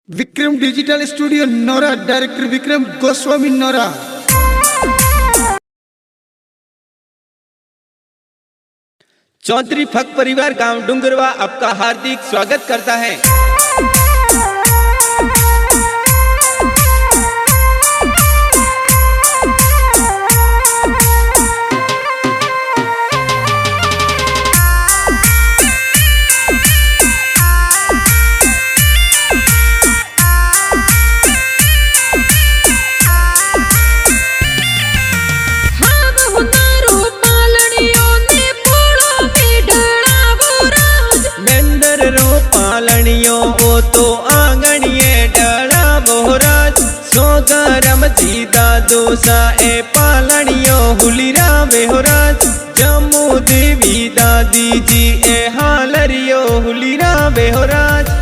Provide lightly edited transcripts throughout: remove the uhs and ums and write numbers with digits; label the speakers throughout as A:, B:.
A: Vikram digital studio नौरा, director Vikram Goswami नौरा।
B: चौधरी फक परिवार गांव डूंगरवा आपका हार्दिक स्वागत करता है। पालनियों वो तो आंगणिये डला बोहराज सोगरम जी दादो सा ए पालनियों हुलिरा बेहराज जम्मू देवी दादी जी ए हालरियो हुलिरा बेहराज।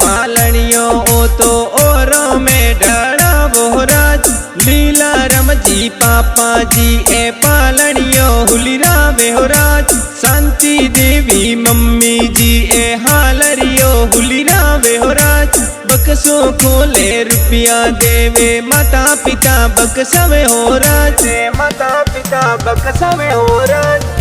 B: पालनियों ओ तो औरों में डरा बोहराज लीला रम जी पापा जी ए पालनियों हुलिरा बेहराज शांति देवी मम्मी जी ए हालरियो हुलिरा बेहराज बक्सों खोले रुपया देवे माता पिता बक्सवे हो राज माता पिता बक्सवे हो राज।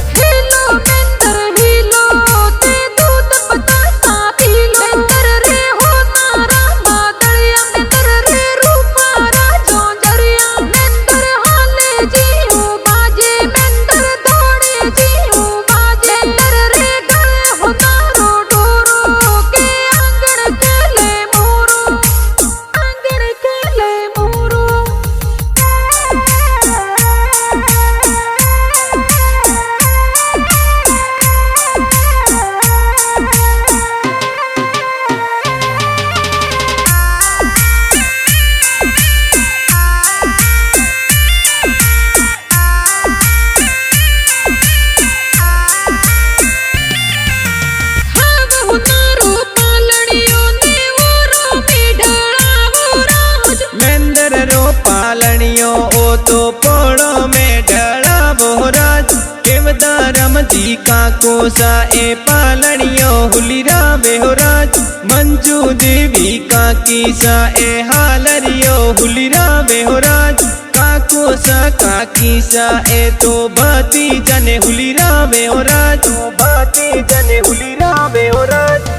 B: पालनियों ओ तो पोड़ो में डरा बोहराज केवदारम जी का कोसा ए पालनियों हुलिरा बेहराज मंजू देवी का कीसा ए हालरियो हुलिरा बेहराज काकोसा का कीसा ए तो बाती जने हुलिरा बेहराज तो बाती जने हुलिरा बेहराज।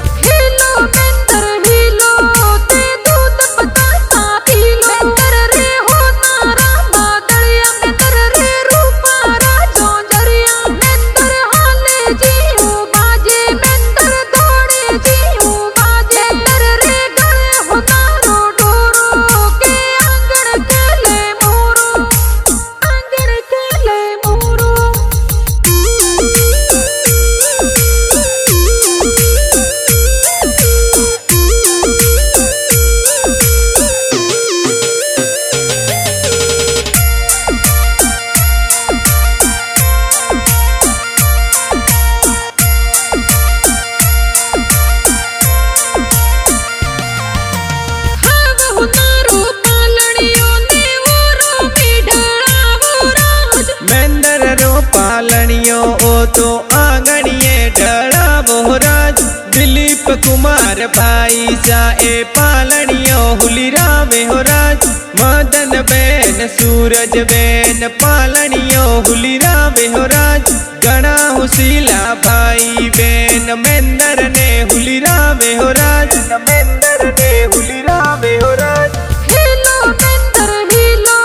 B: पालनियों ओ तो आंगणिये डरा बोहराज दिलीप कुमार भाई सा ए पालनियों हुलिरा बेहराज मदन बेन सूरज बेन पालनियों हुलिरा बेहराज गणा हुसीला भाई बेन मेंदर ने हुलिरा बेहराज मेंदर ने हुलिरा बेहराज।
C: हेलो मेंदर हेलो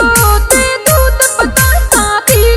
C: ते दूध पता सा पी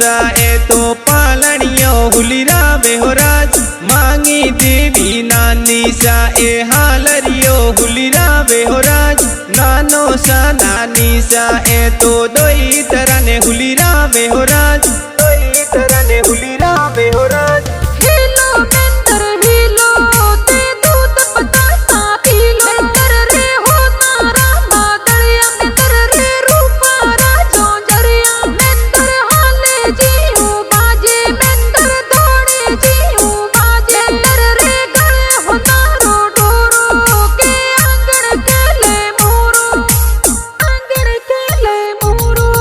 B: सा ए तो पालनियों हुलिरावे हो राज। मांगी देवी नानी सा ए हालरियो हुलिरावे हो राज। नानो सा नानी सा ए तो दोई तरह ने हुलिरावे हो राज। दोई तरह ने हुलिरावे हो राज।
C: हेलो बेंदर हेलो ते दूध बतासा पीलो। बेंदर रे हो तारा बादलिया बेंदर रे रूपा राजो जरिया। बेंदर हाले जीऊ बाजे बेंदर दौड़े जीऊ बाजे। बेंदर रे गले हो तारो डोरो के आंगन केले मोरो। आंगन केले मोरो।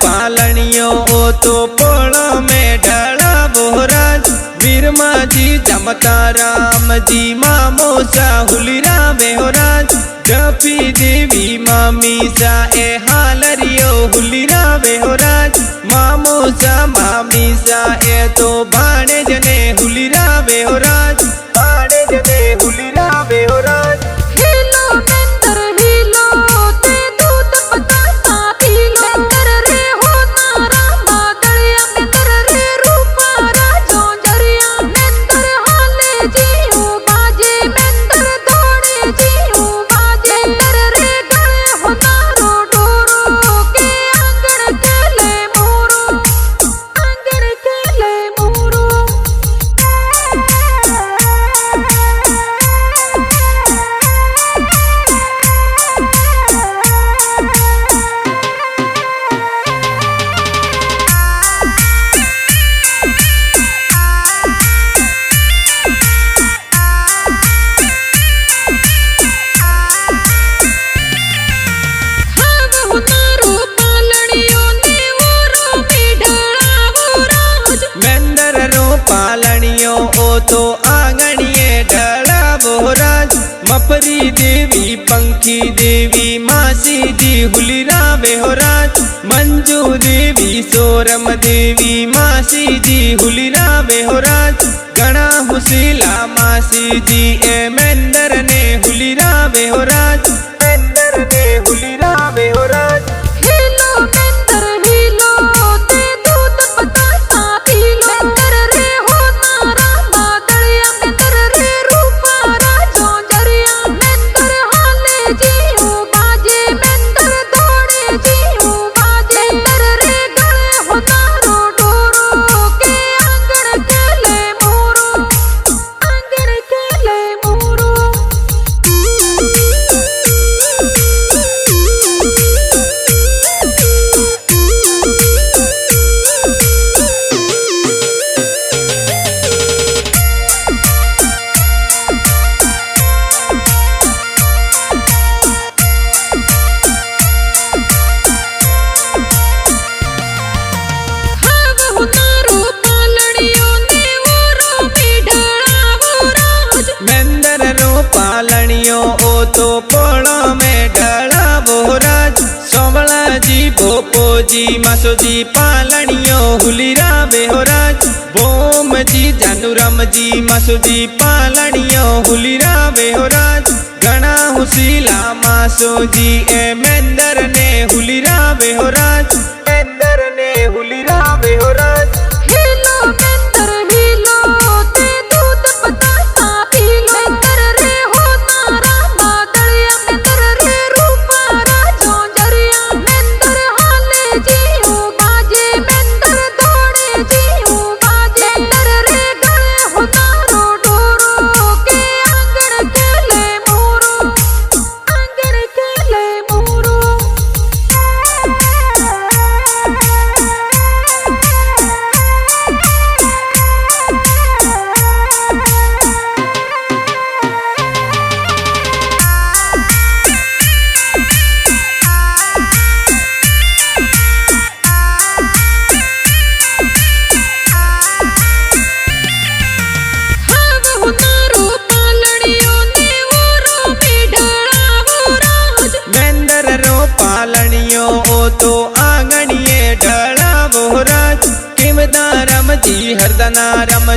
B: पालनियों ओ तो पोलो में ढला बोराज। बीरमा जी जमता राम जी मामो सा हुलिरावे हो राज। जपी देवी मामी सा ए हालरियो हुलिरावे हो राज। मामो सा मामी सा ए तो भाणे जने हुलिरावे हो राज। भाणे जने हुलिरावे हो राज।
C: हेलो बेंदर हेलो ते दूध बतासा पीलो। बेंदर रे हो तारा बादलिया बेंदर रे रूपा राजो जरिया। बेंदर हाले जीऊ बाजे बेंदर दौड़े जीऊ बाजे। बेंदर रे गले हो तारो डोरो के आंगन केले मोरो। आंगन केले मोरो।
B: बेंदर रो पालनियों ओ तो आंगणिये ढला बोराज। मपरी देवी पंखी देवी मासी जी हुलिरावे हो राज। मंजू देवी सोरम देवी मासी जी हुलिरावे हो राज। गणा हुसीला मासी जी ए मेंदर ने हुलिरावे हो राज। मेंदर ने हुलिरावे हो राज।
C: हेलो बेंदर हेलो ते दूध बतासा पीलो। बेंदर रे हो तारा बादलिया बेंदर रे रूपा राजो जरिया। बेंदर हाले जीऊ बाजे बेंदर दौड़े जीऊ बाजे। बेंदर रे गले हो तारो डोरो के आंगन केले मोरो। आंगन केले मोरो।
B: बेंदर रो पालनियों ओ तो पोलो में ढला बोराज। सोमला जी भोपो जी मासो जी पालनियों हुलिरावे हो राज। बोम जी जानुरम जी मासो जी पालनियों हुलिरावे हो राज। गणा हुसीला मासो जी ए मेंदर ने हुलिरावे हो राज। मेंदर ने हुलिरावे हो राज।
C: हेलो बेंदर हेलो ते दूध बतासा पीलो। बेंदर रे हो तारा बादलिया बेंदर रे रूपा राजो जरिया। बेंदर हाले जीऊ बाजे बेंदर दौड़े जीऊ बाजे। बेंदर रे गले हो तारो डोरो के आंगन केले मोरो। आंगन केले मोरो।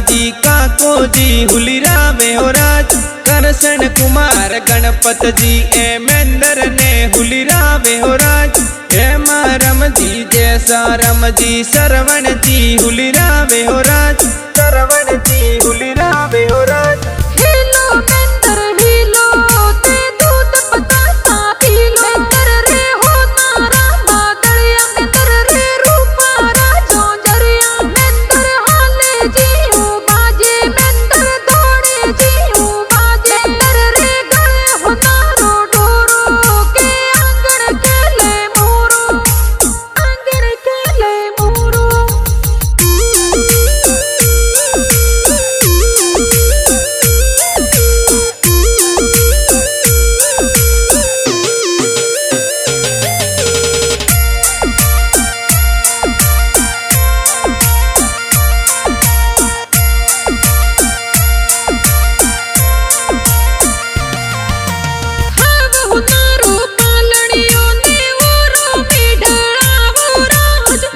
B: जी काको जी हुलिरावे हो राज। करसन कुमार गणपत जी ए मेंदर ने हुलिरावे हो राज। हेमा रम जी जैसा रम जी सरवण जी हुलिरावे हो राज। सरवण जी हुलिरावे हो राज।
C: हीलो मेंदर हीलो ते दूध बतासा पीलो। मेंदर रे हो तारा बादलिया मेंदर रे रूपा राजो जरिया। मेंदर हाले जीऊ बाजे मेंदर दौड़े जीऊ बाजे। मेंदर रे गए हो तारो डोरो के आंगन खेले मोरो। आंगन खेले मोरो।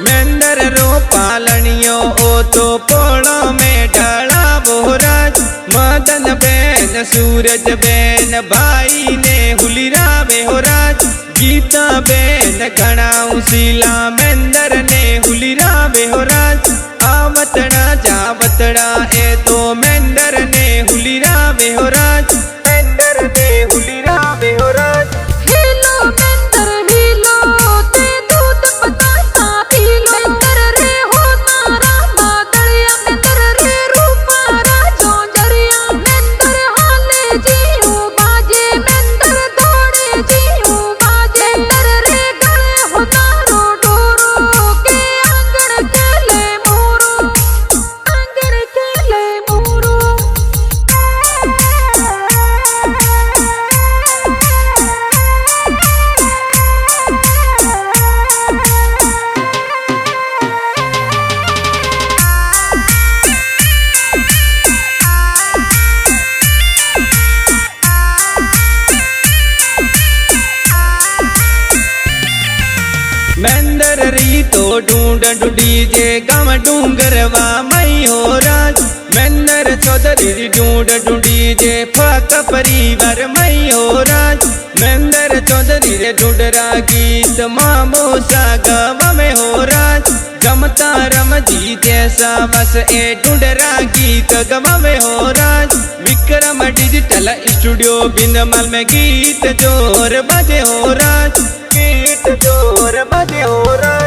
B: मेंदर रो पालनियो ओ तो पोड़ो में ढड़ावो राज। मदन बेन सूरज बेन भाई ने हुलिरावे हो राज। गीता बेन घणाऊ शीला मेंदर ने हुलिरावे हो राज। आवतड़ा जावतड़ा ए तो मेंदर ने हुलिरावे हो राज। मेंदर ने हुलिरावे हो राज।
C: हीलो मेंदर हीलो ते दूध बतासा पीलो। मेंदर रे हो तारा बादलिया मेंदर रे रूपा राजो जरिया। मेंदर हाले जीऊ बाजे मेंदर दौड़े जीऊ बाजे। मेंदर रे गए हो तारो डोरो के आंगन खेले मोरो। आंगन खेले मोरो।
B: मेंदर री तो ढूंढ डीजे गम डूंगरवा मई हो राज। मेंदर चौधरी ढूंढ डीजे फाक परिवार मई हो राज। मेंदर चौधरी रे ढूंढरा गीत मामो सा गवा में हो राज। गमता रम जी जैसा बस ए ढूंढरा गीत गवा में हो राज। विक्रम डिजिटल स्टूडियो बिंदमल में गीत जोर बजे हो राज। गीत जोर बजे हो राज।